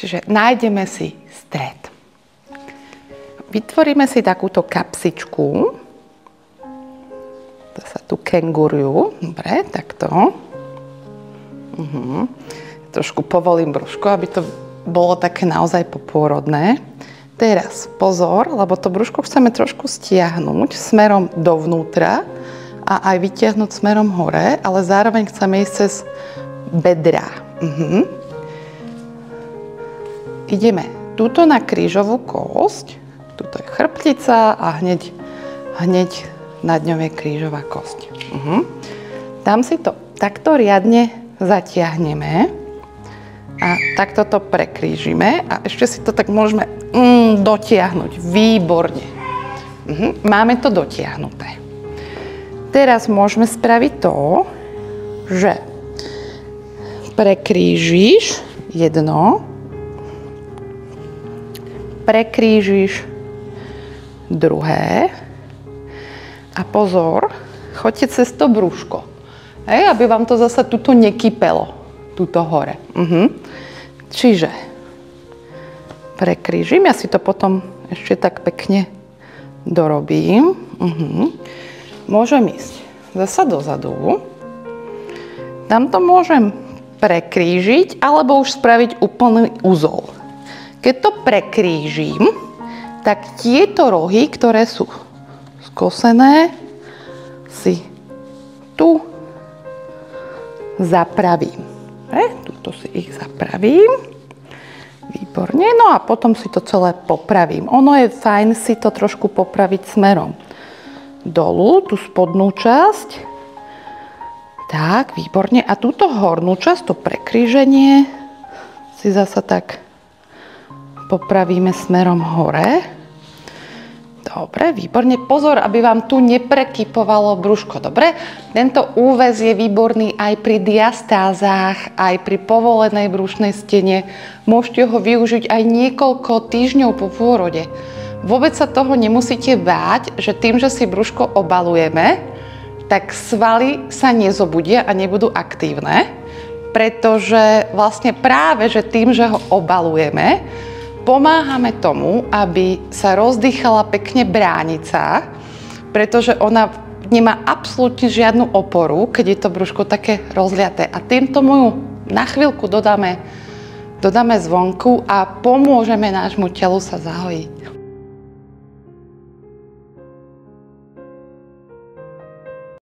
Čiže nájdeme si stred. Vytvoríme si takúto kapsičku. To sa tu kengurujú. Dobre, takto. Trošku povolím brúško, aby to bolo také naozaj popôrodné. Teraz pozor, lebo to brúško chceme trošku stiahnuť smerom dovnútra a aj vytiahnuť smerom hore, ale zároveň chceme ísť cez bedrá. Ideme tuto na krížovú kosť, tuto je chrbtica a hneď nad ňou je krížová kosť. Tam si to takto riadne zatiahneme a takto to prekrížime a ešte si to tak môžeme dotiahnuť. Výborne. Máme to dotiahnuté. Teraz môžeme spraviť to, že prekrížiš jedno, prekrížiš druhé a pozor, choďte cez to brúško, aby vám to zase tuto nekypelo, tuto hore. Čiže prekrížim, ja si to potom ešte tak pekne dorobím. Môžem ísť zasa dozadu. Tam to môžem prekrížiť, alebo už spraviť úplný uzol. Keď to prekrížim, tak tieto rohy, ktoré sú skosené, si tu zapravím. Tuto si ich zapravím. Výborne. No a potom si to celé popravím. Ono je fajn si to trošku popraviť smerom dolu, tú spodnú časť. Tak, výborne. A túto hornú časť, to prekríženie, si zasa tak popravíme smerom hore. Dobre, výborne. Pozor, aby vám tu neprekypovalo brúško. Dobre? Tento úväz je výborný aj pri diastázach, aj pri povolenej brušnej stene. Môžete ho využiť aj niekoľko týždňov po pôrode. Vôbec sa toho nemusíte báť, že tým, že si brúško obalujeme, tak svaly sa nezobudia a nebudú aktívne, pretože vlastne práve, že tým, že ho obalujeme, pomáhame tomu, aby sa rozdýchala pekne bránica, pretože ona nemá absolútne žiadnu oporu, keď je to brúško také rozliaté. A týmto mu ju na chvíľku dodáme zvonku a pomôžeme nášmu telu sa zahojiť.